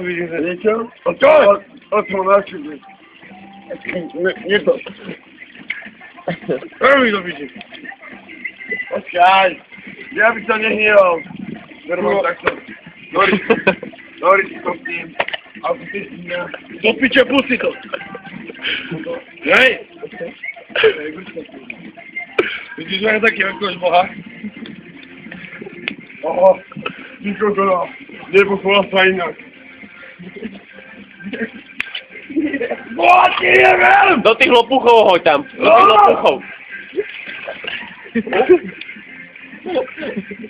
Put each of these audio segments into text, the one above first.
Wiecie? O 12. Nie to. Robi to widzi. Okej. Ja bym to nie miał. Normalnie tak to. Doris kopnij. A ty nie. Do picia pusy to. Hej! Widzisz, jak taki jakoś boha? O, nikogo nie pochwała fajna. O, nie wiem! Do tych lopuchov hoď tam. Do tych lopuchov.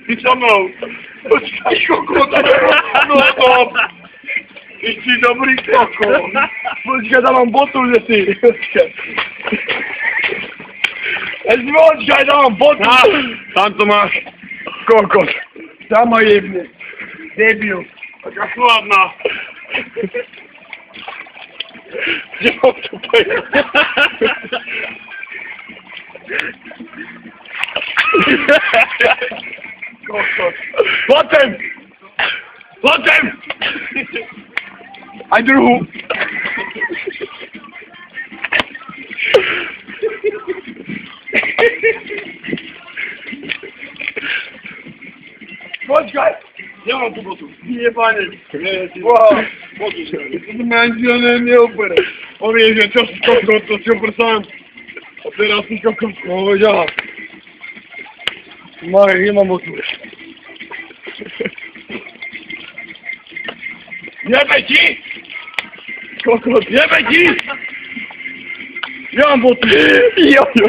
Ty co mną? Poczekaj, kokota! No to! Ty dobry koko! Poczekaj, dałam botu, że ty! Poczekaj, dałam botu! Tam to masz! Kokos! Sama jebnie! Debil! Taka sławna! Gdzie mam to pojechać? Kokos! Potem! Potem! A druhu! Poczekaj! Nie mam tu botów. Nie, panie. Wow. Nie operę. Powiedz, że coś kokos, to się opracałem. A teraz mi kokos powiedziała. Marek, nie mam botów. Jebę ci! Kokos, jebę ci! Nie mam botów. Jojo.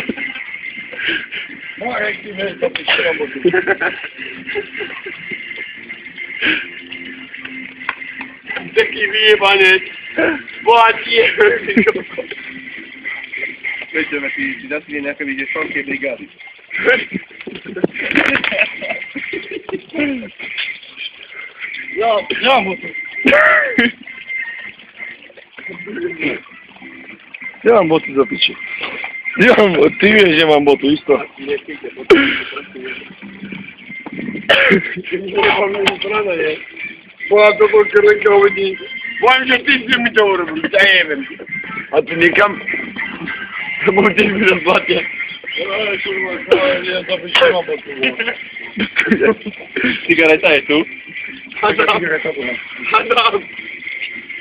Marek, ty wiesz, to nie mam botów. Taki wyjebaniec! Płacie! Wiecie, na tej likwidacji na jakiej dziesiątej brygady. Ja mam tu. Ja mam boty za picie. Ja mam boty, ty wiesz, że mam boty, isto. Nie mam nie. Była to tylko rękowy dzień. Byłem, że ty z nimi to robił, ja nie wiem. A ty nie kam? To był dzień w rozładzie. Ale kurwa, nie, to by się ma po Cigareta jest tu. Adam! Adam!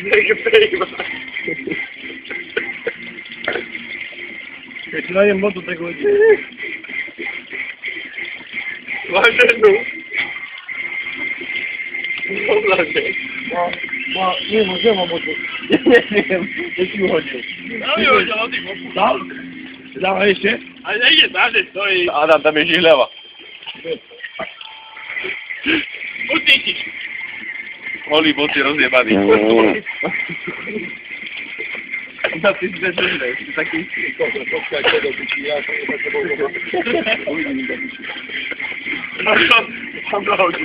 Nie pejma! Zaczynają modu tego godziny. Łażenu! Nie ma, gdzie mam modu? Nie wiem, jeśli chodzi. No nie chodzi o tych lopuchov. Tam? Dawaj jeszcze? Ale nie jest dalej, stoi. Adam, tam jest lewa. Buty! Oli buty rozjebani. Na ty zderzynę, ty taki... Tam dochodzi.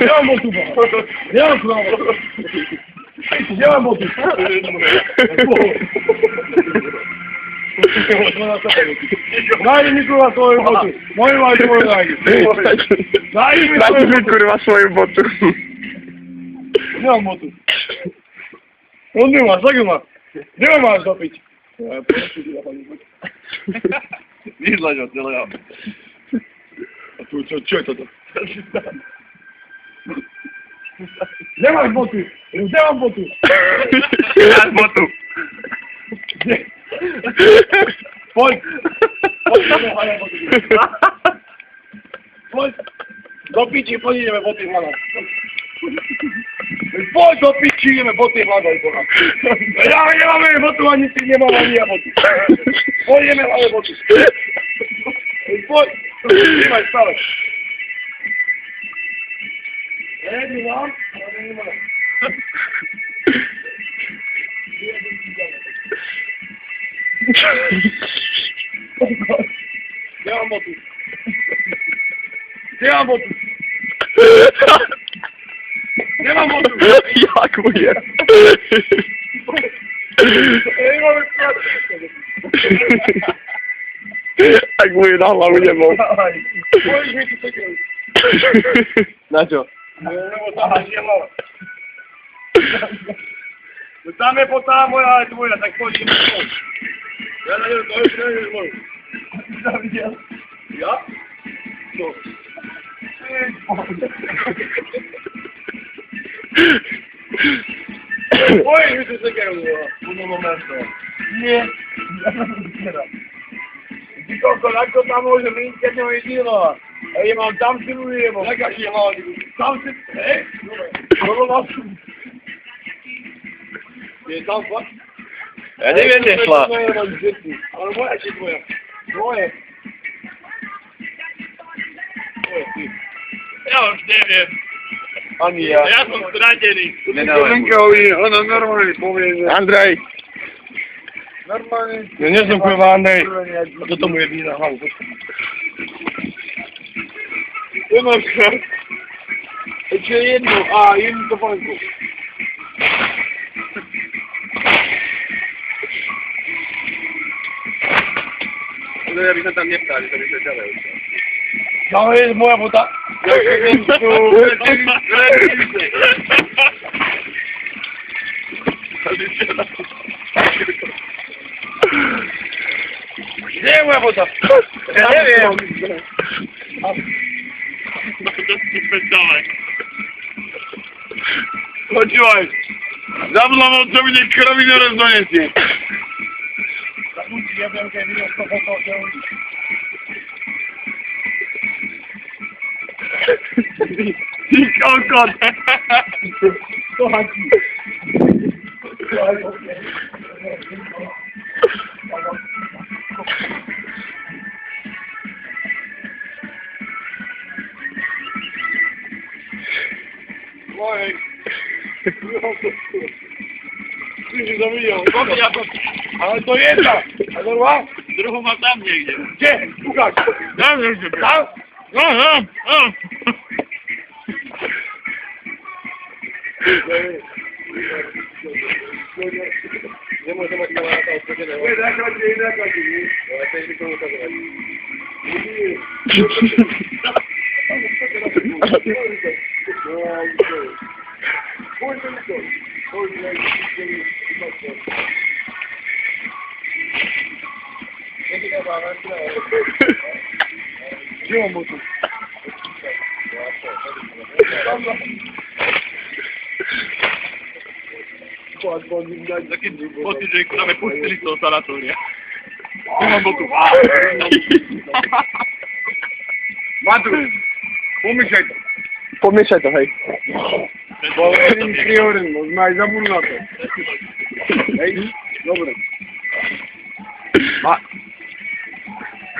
Nie mam motywa. Nie mam prawa. Nie mam motywa. Daj mi kurwa swoje boty. Moje macie moje daj. Daj mi kurwa swoje boty. Nie mam motyw. On nie ma, co ma? Nie masz dopić. Nie dla niego, nie dla. A tu co to? Nie masz boty! Nie mam botu! Nie mam botu! Chodź! Chodź! Do pici pojedziemy boty w manach. Chodź do pici jemy boty w manach. Ja nie mamy botu, ani ty nie mam, ani ja botu. Pojemy ale boty. Chodź! Nie ma stałe. Nie mam, ale nie mam. Nie mam botu. Nie mam botu. Nie mam botu. Jak mówię? Nie mamy pracy. Jak mówię, na mały nie mam. Powiedz mi tu takiego. Na co? No bo to nie ma. No tam je potá moja, tvoja, tak chodím. Ja na ňu, to je môj. Zavidel. Ja? No. Oj, mi tu sekeru, budu momento. Nie. Ja to zbieram. Ty koľko, ako tam môže byť, keď nemá jedino. A ja mám tam silujem. Jak až je mal? Tam si, hej? Dobre, mám tu. Je tam fakt? Ja neviem, kde šla. Ale moja či tvoja? Moje. Moje, ty. Ja už neviem. Ani ja. Ja som stratený. Lenkovi, ona normálne povie, že... Andrej. Normálne... Ja nie som kurva Andrej. Toto mu je vína hlavu. Jenomka. Ešte jednu, jednu topanku. No ja by sa tam neptali, to by sa ďalej učil. To je moja bota. Ja keď tu... Kde je moja bota? Ja neviem. Počúvaj. Zabudla čo mi krovinu rozdonesie. Ja viem, keď videl to botov, že on... Ty kokot. To hatí. Moje. Ty si to videl. Ale to je jedna. A to dva? Druhú má tam niekde. Kde? Ukáž. Tam niekde. Tam? No. Nemôžem mať kamaráta odchodeného. Ale to je mi tomu tak radí. Gdzie on był tu? Taký pocit, že ktoré pustili z toho sanatória. Nemám boku. Matu, pomyślaj to. Pomiešaj to, hej. Bo im priorytet, bo znaj zabór na to. Hej, dobre.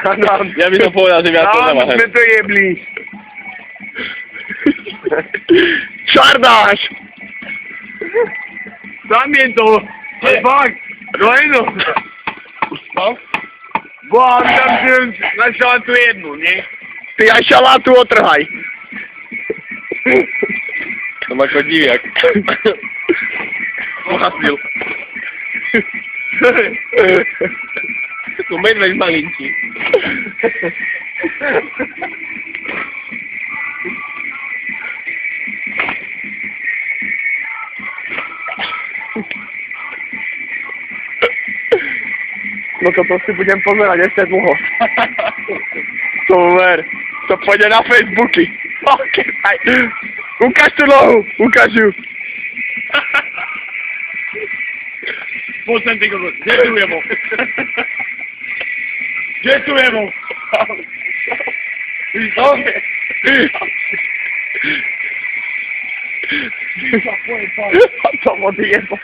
Ja by som povedal, že viac to Tam nemáhem. sme to jebli. Čardáš! Tam je to. Fakt. No jedno. Bo tam som našla tu jednu, nie? Ty aj šalátu otrhaj. Som ako diviak. Pohasil. Ako medveď malinký. No toto si budem pozerať ešte dlho. To ver. To pôjde na Facebooky. Okay, ukáž tú nohu. Ukáž ju. Poď sem, ty kokot. Kde tu je bol? Gdzie tu je mu? Co? A co wody jebo?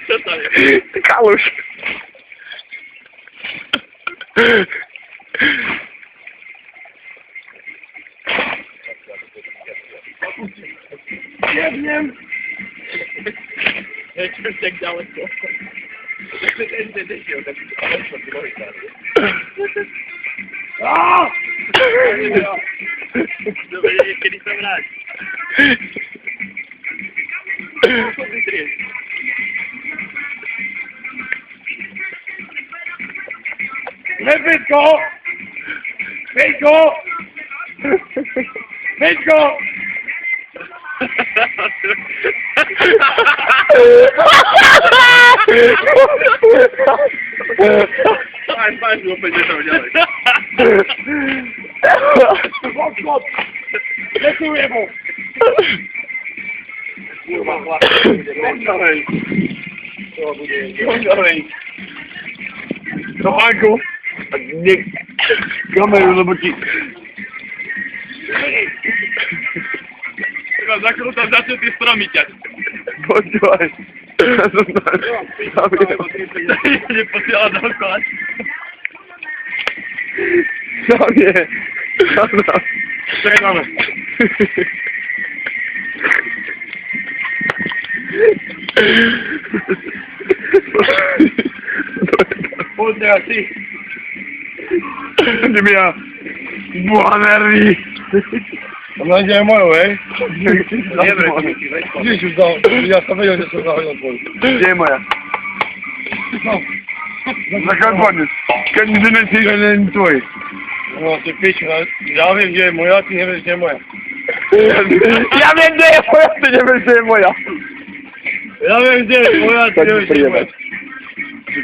Čo tam je? Kalusz. Jebniem. Ja ci tak ďaleko. Aaaa! Dobre, kedy sa vráť. Medvedko! Medvedko! Medvedko! Fajnie, było będzie to działać. Chłop! Leczyłem mu! Do banku. Nie. Kamerę zobaczy. Chyba za krótko zaczął ty stromić jak. Bądź. Nie posiada dookoła. Sobie. Czekamy. Później, a ty. Nie miała. Buanerli. Mam nadzieję moją, ej? Nie wiem, Gdzieś już do... Ja to wyjąłem, że są zachodzą twój. Gdzie moja? No. Na koniec. Koniec twój. No, ty pięciu, ja wiem, gdzie jest moja, ty nie wiesz, gdzie jest moja. Ja wiem, gdzie jest moja, ty nie wiesz, gdzie jest moja. Ja wiem, gdzie jest moja, ty nie wiesz, gdzie jest moja.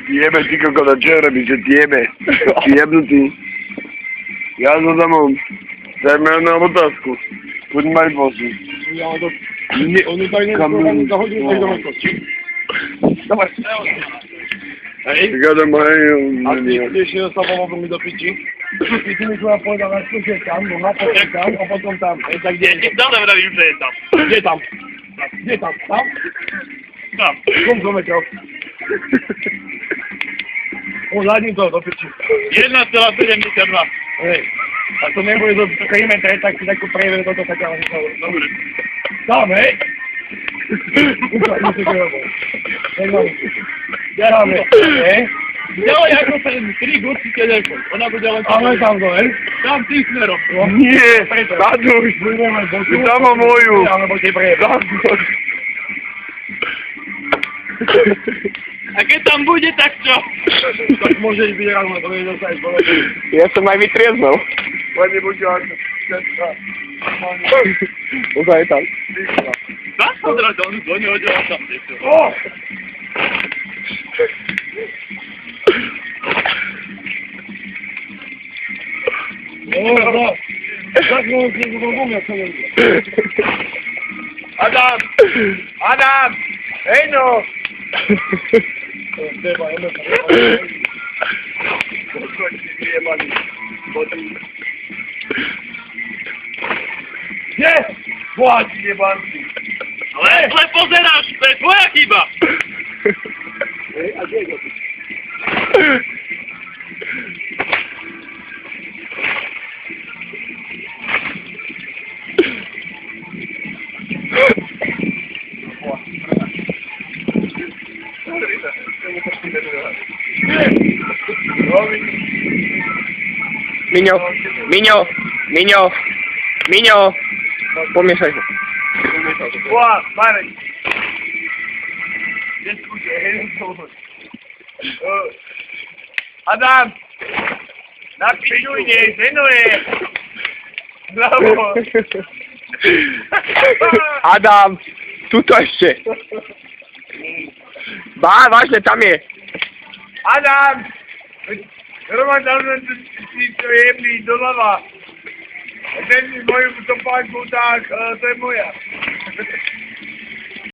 Jemy tylko go na dzień robić, że jemy. Jebnuty. Ja za domą. Zajmę na motasku. Pod Malbosy. Ja do... Nie, on tutaj nie zachodzi, nie do kości. Dawaj. Ej? Gadam mają. A ty gdzieś się zostawowałby mi do pici? I ty mi chyba powiedział, tu się tam, bo na potem tam, a potem tam. Ej, tak gdzie? Nie dodam robił, że jest tam. Gdzie tam? Gdzie tam? Tam? Tam. Skąd zamykał? O, za nim to, do pici. 1,72. Ej, a to nie było do perimetra, tak prawie do taka. Dobry. Tam, ej! Nie tego robią. Działamy, ej? Działa jako ten trigurski telefon. Ona by działać. A my tam go, ej? Tam tych nerów. Nie, Taduś. Dama moju. A kiedy tam będzie tak co? Tak może i wyjechał, to nie dostajesz, bo... Jestem najwytrieznał. Ładnie budziła. Udaje tam. Tak odradzony, bo nie chodzi o tam. O! O, no. Tak no, nie zrozumiem, co nie Adam! Adam! Ej no! Gdzie? Właśnie, banki. Ale pozerasz, to jest twoja chyba! Ej, a gdzie go? Minio, Minio, Minio, Minio. Pomieszaj się. Ła, Marek. Adam! Napisuj nie, synuję! Brawo! Adam, tutaj się. Ba, właśnie tam jest. Adam! Roman tam to jebli do lawa. Ten mój to tak, to jest moja.